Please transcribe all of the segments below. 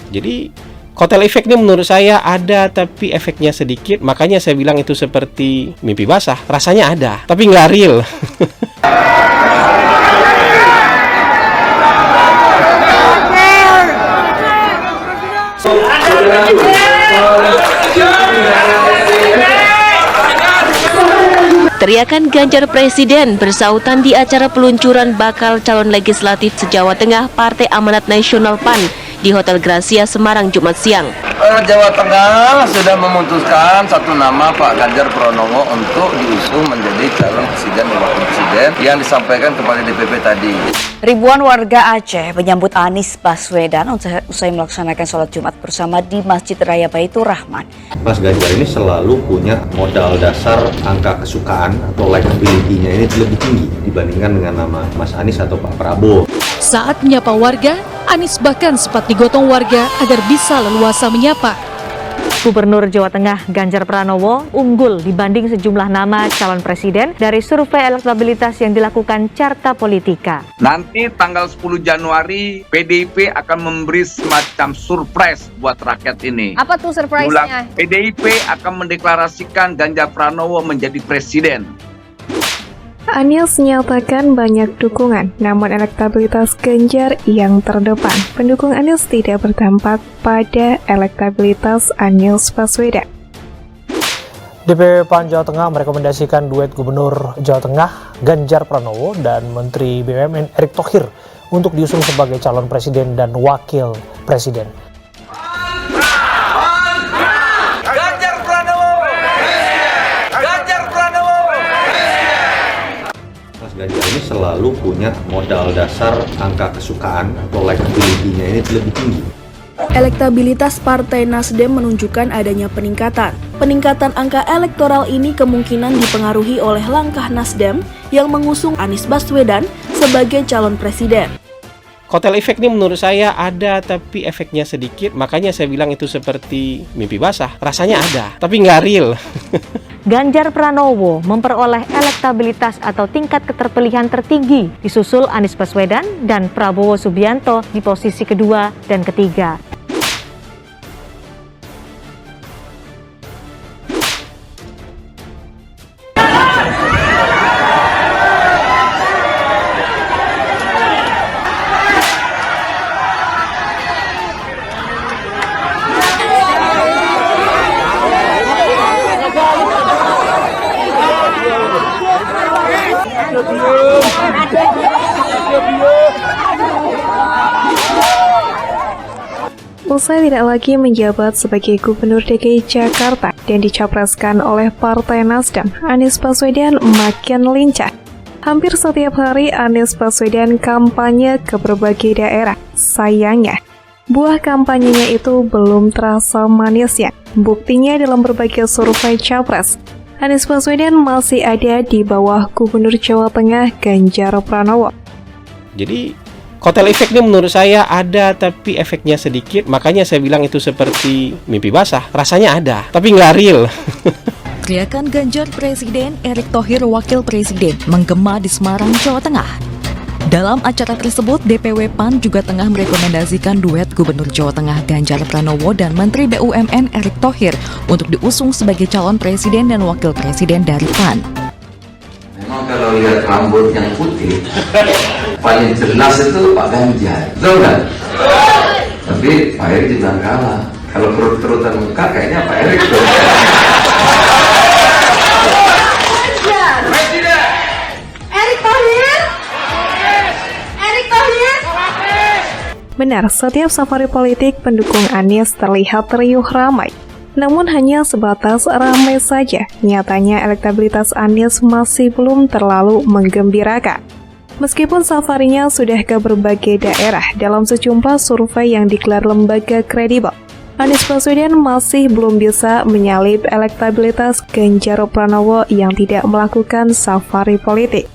Jadi kotel efek ini menurut saya ada, tapi efeknya sedikit. Makanya saya bilang itu seperti mimpi basah. Rasanya ada, tapi nggak real. Teriakan Ganjar Presiden bersautan di acara peluncuran bakal calon legislatif se-Jawa Tengah Partai Amanat Nasional PAN di Hotel Gracia, Semarang, Jumat siang. Jawa Tengah sudah memutuskan satu nama Pak Ganjar Pranowo untuk diusung menjadi calon presiden dan wakil presiden yang disampaikan kepada DPP tadi. Ribuan warga Aceh menyambut Anies Baswedan usai melaksanakan sholat Jumat bersama di Masjid Raya Baitur Rahman. Mas Ganjar ini selalu punya modal dasar angka kesukaan atau likability-nya ini lebih tinggi dibandingkan dengan nama Mas Anies atau Pak Prabowo. Saat menyapa warga, Anies bahkan sempat digotong warga agar bisa leluasa menyapa. Gubernur Jawa Tengah Ganjar Pranowo unggul dibanding sejumlah nama calon presiden dari survei elektabilitas yang dilakukan Carta Politika. Nanti tanggal 10 Januari PDIP akan memberi semacam surprise buat rakyat ini. Apa tuh surprise-nya? PDIP akan mendeklarasikan Ganjar Pranowo menjadi presiden. Anies menyatakan banyak dukungan, namun elektabilitas Ganjar yang terdepan. Pendukung Anies tidak berdampak pada elektabilitas Anies Baswedan. DPP PAN Jawa Tengah merekomendasikan duet Gubernur Jawa Tengah Ganjar Pranowo dan Menteri BUMN Erick Thohir untuk diusung sebagai calon presiden dan wakil presiden. Ganjar ini selalu punya modal dasar angka kesukaan atau likability-nya ini lebih tinggi. Elektabilitas Partai Nasdem menunjukkan adanya peningkatan. Peningkatan angka elektoral ini kemungkinan dipengaruhi oleh langkah Nasdem yang mengusung Anies Baswedan sebagai calon presiden. Kotel efek ini menurut saya ada, tapi efeknya sedikit. Makanya saya bilang itu seperti mimpi basah. Rasanya ada, tapi nggak real. Ganjar Pranowo memperoleh elektabilitas atau tingkat keterpilihan tertinggi, disusul Anies Baswedan dan Prabowo Subianto di posisi kedua dan ketiga. Usai tidak lagi menjabat sebagai Gubernur DKI Jakarta dan dicapreskan oleh Partai Nasdem, Anies Baswedan makin lincah. Hampir setiap hari Anies Baswedan kampanye ke berbagai daerah. Sayangnya, buah kampanyenya itu belum terasa manisnya. Buktinya dalam berbagai survei capres, Anies Baswedan masih ada di bawah Gubernur Jawa Tengah Ganjar Pranowo. Jadi kotel efek ini menurut saya ada, tapi efeknya sedikit. Makanya saya bilang itu seperti mimpi basah. Rasanya ada, tapi nggak real. Teriakan Ganjar Presiden, Erick Thohir Wakil Presiden menggema di Semarang, Jawa Tengah. Dalam acara tersebut, DPW PAN juga tengah merekomendasikan duet Gubernur Jawa Tengah Ganjar Pranowo dan Menteri BUMN Erick Thohir untuk diusung sebagai calon presiden dan wakil presiden dari PAN. Memang kalau lihat rambut yang putih, paling jelas itu Pak Ganjar, betul nggak? Tapi Pak Erick juga kalah. Kalau perut-perutan muka kayaknya Pak Erick tuh. Benar, setiap safari politik pendukung Anies terlihat riuh ramai. Namun hanya sebatas ramai saja. Nyatanya elektabilitas Anies masih belum terlalu menggembirakan. Meskipun safarinya sudah ke berbagai daerah dalam sejumlah survei yang digelar lembaga kredibel, Anies Baswedan masih belum bisa menyalip elektabilitas Ganjar Pranowo yang tidak melakukan safari politik.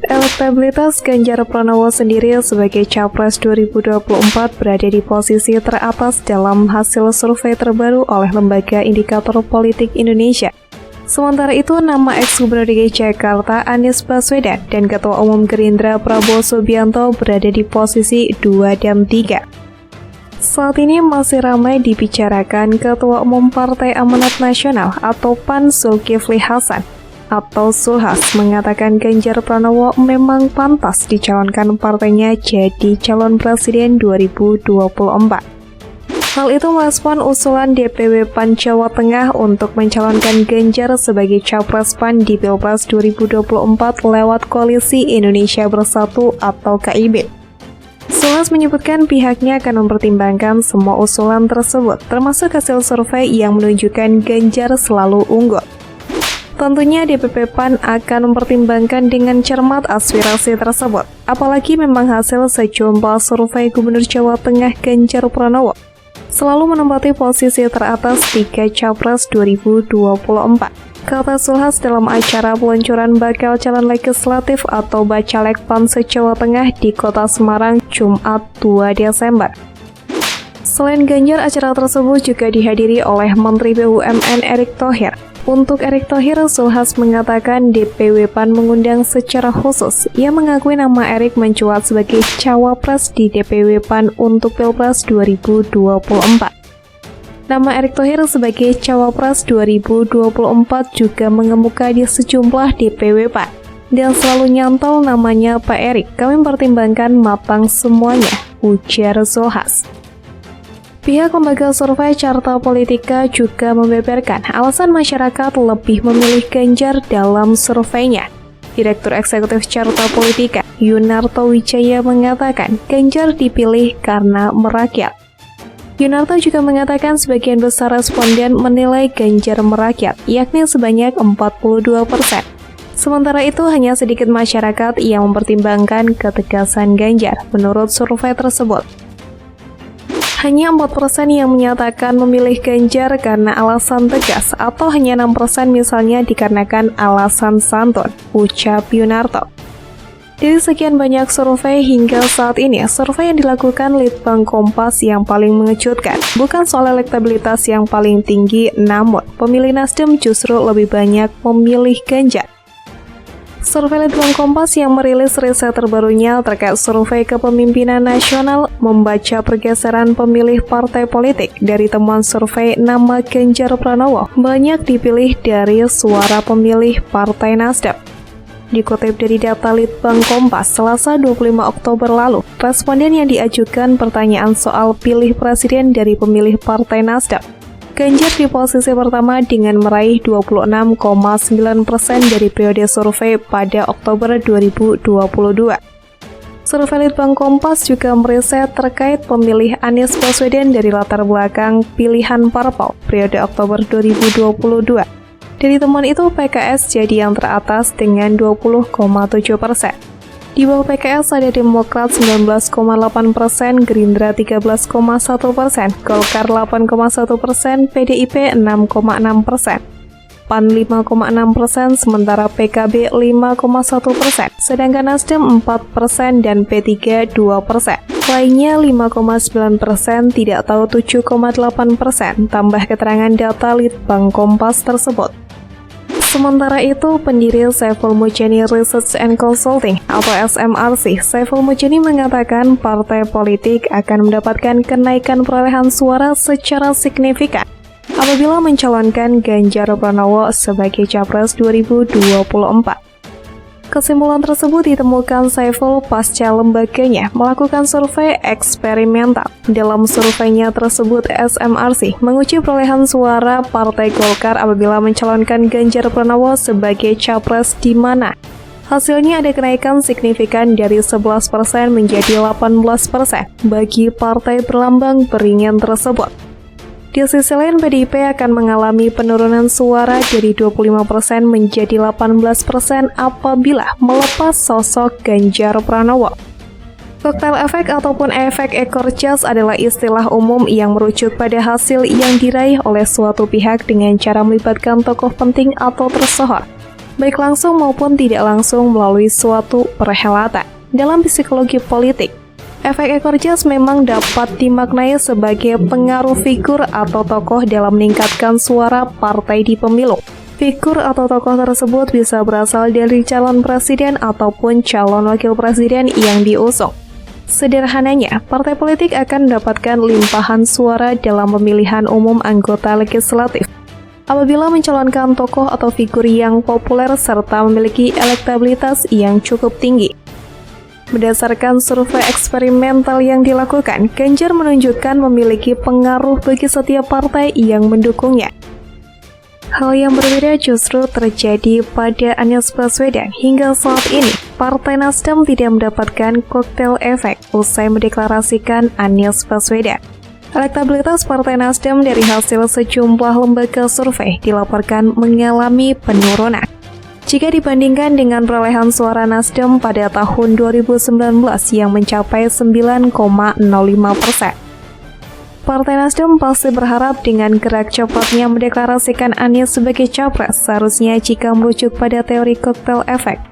Elektabilitas Ganjar Pranowo sendiri sebagai Capres 2024 berada di posisi teratas dalam hasil survei terbaru oleh Lembaga Indikator Politik Indonesia. Sementara itu, nama ex-Gubernur DKI Jakarta Anies Baswedan dan Ketua Umum Gerindra Prabowo Subianto berada di posisi 2 dan 3. Saat ini masih ramai dibicarakan Ketua Umum Partai Amanat Nasional atau PAN Zulkifli Hasan atau Zulhas mengatakan Ganjar Pranowo memang pantas dicalonkan partainya jadi calon presiden 2024. Hal itu merespon usulan DPW PAN Jawa Tengah untuk mencalonkan Ganjar sebagai capres PAN di Pilpres 2024 lewat Koalisi Indonesia Bersatu atau KIB. Zulhas menyebutkan pihaknya akan mempertimbangkan semua usulan tersebut, termasuk hasil survei yang menunjukkan Ganjar selalu unggul. Tentunya DPP PAN akan mempertimbangkan dengan cermat aspirasi tersebut, apalagi memang hasil sejumlah survei Gubernur Jawa Tengah Ganjar Pranowo selalu menempati posisi teratas 3 Capres 2024. Kata Zulhas dalam acara peluncuran bakal calon legislatif atau Bacalek PAN se-Jawa Tengah di Kota Semarang, Jumat 2 Desember. Selain Ganjar, acara tersebut juga dihadiri oleh Menteri BUMN Erick Thohir. Untuk Erick Thohir, Zulhas mengatakan DPW PAN mengundang secara khusus. Ia mengakui nama Erick mencuat sebagai cawapres di DPW PAN untuk Pilpres 2024. Nama Erick Thohir sebagai cawapres 2024 juga mengemuka di sejumlah DPW PAN. Dan selalu nyantol namanya Pak Erick, kami mempertimbangkan matang semuanya, ujar Zulhas. Pihak lembaga survei Carta Politika juga membeberkan alasan masyarakat lebih memilih Ganjar dalam surveinya. Direktur Eksekutif Carta Politika, Yunarto Wijaya mengatakan Ganjar dipilih karena merakyat. Yunarto juga mengatakan sebagian besar responden menilai Ganjar merakyat, yakni sebanyak 42%. Sementara itu hanya sedikit masyarakat yang mempertimbangkan ketegasan Ganjar menurut survei tersebut. Hanya 4% yang menyatakan memilih Ganjar karena alasan tegas atau hanya 6% misalnya dikarenakan alasan santun, ucap Yunarto. Dari sekian banyak survei hingga saat ini, survei yang dilakukan Litbang Kompas yang paling mengejutkan bukan soal elektabilitas yang paling tinggi, namun pemilih Nasdem justru lebih banyak memilih Ganjar. Survei Litbang Kompas yang merilis riset terbarunya terkait survei kepemimpinan nasional membaca pergeseran pemilih partai politik dari temuan survei nama Ganjar Pranowo banyak dipilih dari suara pemilih Partai Nasdem. Dikutip dari data Litbang Kompas, Selasa 25 Oktober lalu, responden yang diajukan pertanyaan soal pilih presiden dari pemilih Partai Nasdem. Ganjar di posisi pertama dengan meraih 26,9% dari periode survei pada Oktober 2022. Survei Litbang Kompas juga meriset terkait pemilih Anies Baswedan dari latar belakang pilihan parpol periode Oktober 2022. Dari temuan itu, PKS jadi yang teratas dengan 20,7%. Di bawah PKS ada Demokrat 19,8%, Gerindra 13,1%, Golkar 8,1%, PDIP 6,6%, PAN 5,6%, sementara PKB 5,1%, sedangkan Nasdem 4% dan P3 2%. Lainnya 5,9%, tidak tahu 7,8%, tambah keterangan data Litbang Kompas tersebut. Sementara itu, pendiri Saiful Mujani Research and Consulting atau SMRC, Saiful Mujani mengatakan partai politik akan mendapatkan kenaikan perolehan suara secara signifikan apabila mencalonkan Ganjar Pranowo sebagai Capres 2024. Kesimpulan tersebut ditemukan Saiful pasca lembaganya melakukan survei eksperimental. Dalam surveinya tersebut, SMRC menguji perolehan suara Partai Golkar apabila mencalonkan Ganjar Pranowo sebagai capres di mana hasilnya ada kenaikan signifikan dari 11% menjadi 18% bagi partai berlambang beringin tersebut. Di sisi lain, PDIP akan mengalami penurunan suara dari 25% menjadi 18% apabila melepas sosok Ganjar Pranowo. Koktail efek ataupun efek ekor jas adalah istilah umum yang merujuk pada hasil yang diraih oleh suatu pihak dengan cara melibatkan tokoh penting atau tersohor, baik langsung maupun tidak langsung melalui suatu perhelatan. Dalam psikologi politik, efek ekor jas memang dapat dimaknai sebagai pengaruh figur atau tokoh dalam meningkatkan suara partai di pemilu. Figur atau tokoh tersebut bisa berasal dari calon presiden ataupun calon wakil presiden yang diusung. Sederhananya, partai politik akan mendapatkan limpahan suara dalam pemilihan umum anggota legislatif apabila mencalonkan tokoh atau figur yang populer serta memiliki elektabilitas yang cukup tinggi. Berdasarkan survei eksperimental yang dilakukan, Ganjar menunjukkan memiliki pengaruh bagi setiap partai yang mendukungnya. Hal yang berbeda justru terjadi pada Anies Baswedan. Hingga saat ini, Partai Nasdem tidak mendapatkan koktail efek usai mendeklarasikan Anies Baswedan. Elektabilitas Partai Nasdem dari hasil sejumlah lembaga survei dilaporkan mengalami penurunan. Jika dibandingkan dengan perolehan suara Nasdem pada tahun 2019 yang mencapai 9,05%. Partai Nasdem pasti berharap dengan gerak cepatnya mendeklarasikan Anies sebagai capres, seharusnya jika merujuk pada teori koktail efek.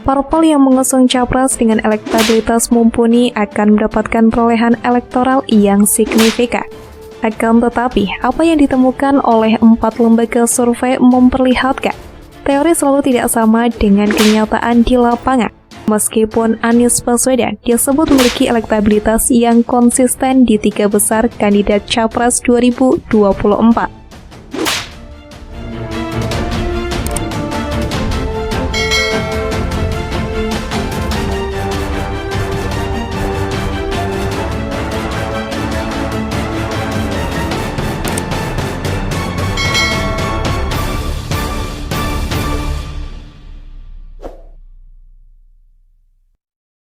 Parpol yang mengusung capres dengan elektabilitas mumpuni akan mendapatkan perolehan elektoral yang signifikan. Akan tetapi, apa yang ditemukan oleh 4 lembaga survei memperlihatkan teori selalu tidak sama dengan kenyataan di lapangan. Meskipun Anies Baswedan disebut memiliki elektabilitas yang konsisten di 3 besar kandidat capres 2024.